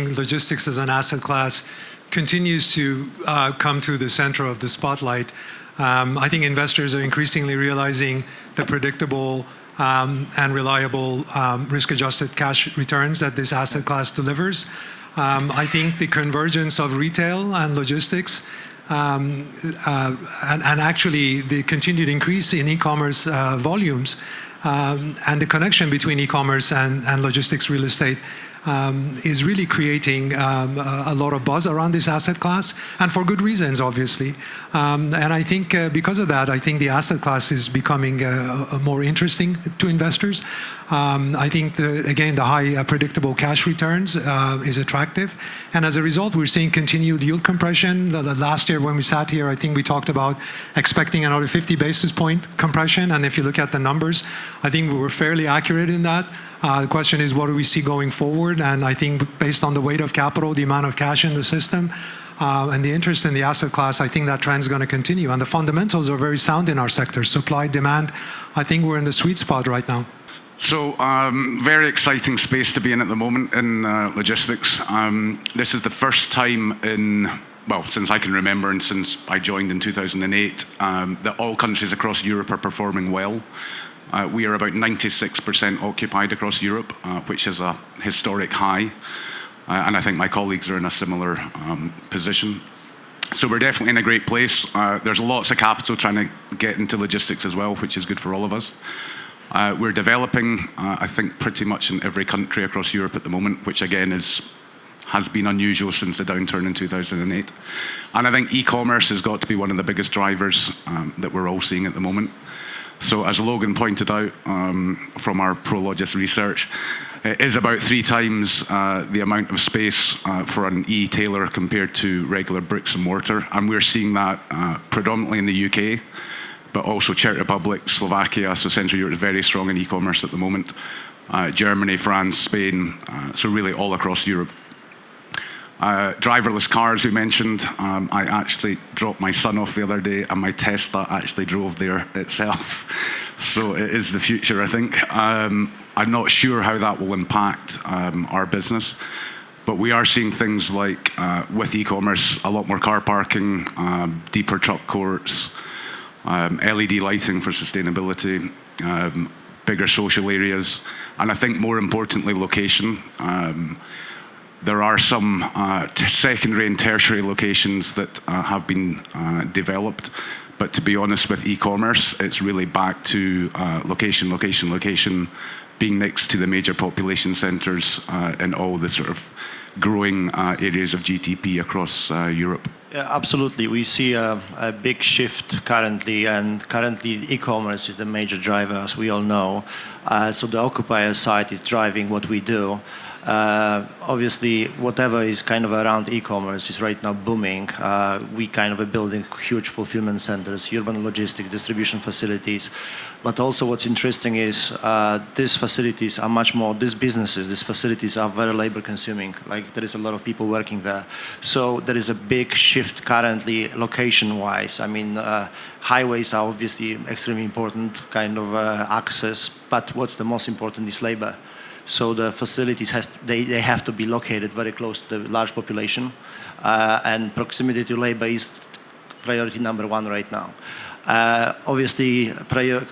Logistics as an asset class continues to come to the center of the spotlight. I think investors are increasingly realizing the predictable and reliable risk-adjusted cash returns that this asset class delivers. I think the convergence of retail and logistics and actually the continued increase in e-commerce volumes and the connection between e-commerce and logistics real estate is really creating a lot of buzz around this asset class, and for good reasons, obviously. And I think because of that, I think the asset class is becoming more interesting to investors. I think, again, the high predictable cash returns is attractive. And as a result, we're seeing continued yield compression. Last year when we sat here, I think we talked about expecting another 50 basis point compression. And if you look at the numbers, I think we were fairly accurate in that. The question is, what do we see going forward? And I think based on the weight of capital, the amount of cash in the system, and the interest in the asset class, I think that trend's going to continue. And the fundamentals are very sound in our sector. Supply, demand, I think we're in the sweet spot right now. So, very exciting space to be in at the moment in logistics. This is the first time since I can remember and since I joined in 2008, that all countries across Europe are performing well. We are about 96% occupied across Europe, which is a historic high. And I think my colleagues are in a similar position. So we're definitely in a great place. There's lots of capital trying to get into logistics as well, which is good for all of us. We're developing, I think, pretty much in every country across Europe at the moment, which again has been unusual since the downturn in 2008. And I think e-commerce has got to be one of the biggest drivers that we're all seeing at the moment. So as Logan pointed out from our Prologis research, it is about 3 times the amount of space for an e-tailer compared to regular bricks and mortar. And we're seeing that predominantly in the UK, but also Czech Republic, Slovakia, so Central Europe is very strong in e-commerce at the moment. Germany, France, Spain, so really all across Europe. Driverless cars, we mentioned. I actually dropped my son off the other day and my Tesla actually drove there itself. So it is the future, I think. I'm not sure how that will impact our business, but we are seeing things like, with e-commerce, a lot more car parking, deeper truck courts, LED lighting for sustainability, bigger social areas, and I think more importantly, location. There are some secondary and tertiary locations that have been developed, but to be honest, with e-commerce, it's really back to location, being next to the major population centres in all the sort of growing areas of GDP across Europe. Yeah, absolutely. We see a big shift currently, and currently e-commerce is the major driver, as we all know. So the occupier side is driving what we do. Obviously, whatever is kind of around e-commerce is right now booming. We kind of are building huge fulfillment centers, urban logistics, distribution facilities. But also what's interesting is these facilities are much more, these facilities are very labor consuming. Like there is a lot of people working there. So there is a big shift currently location-wise. I mean, highways are obviously extremely important kind of access, but what's the most important is labor. So the facilities they have to be located very close to the large population, and proximity to labor is priority number 1 right now. Obviously,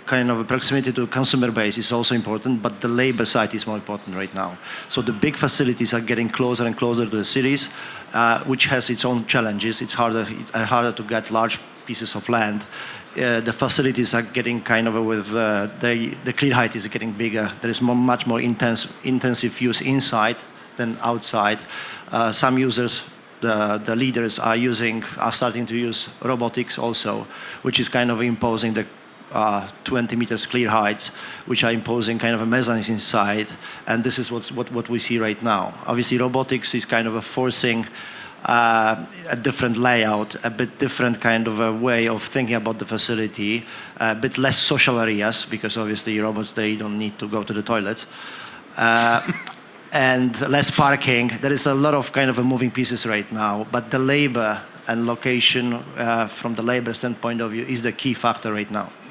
kind of proximity to consumer base is also important, but the labor side is more important right now. So the big facilities are getting closer and closer to the cities, which has its own challenges. It's harder to get large pieces of land. The facilities are getting kind of with the clear height is getting bigger. There is much more intensive use inside than outside. Some users, the leaders are starting to use robotics also, which is kind of imposing the 20 meters clear heights, which are imposing kind of a mezzanine inside. And this is what we see right now. Obviously, robotics is kind of forcing a different layout, a bit different kind of a way of thinking about the facility, a bit less social areas, because obviously robots, they don't need to go to the toilets, and less parking. There is a lot of kind of moving pieces right now, but the labor and location from the labor standpoint of view is the key factor right now.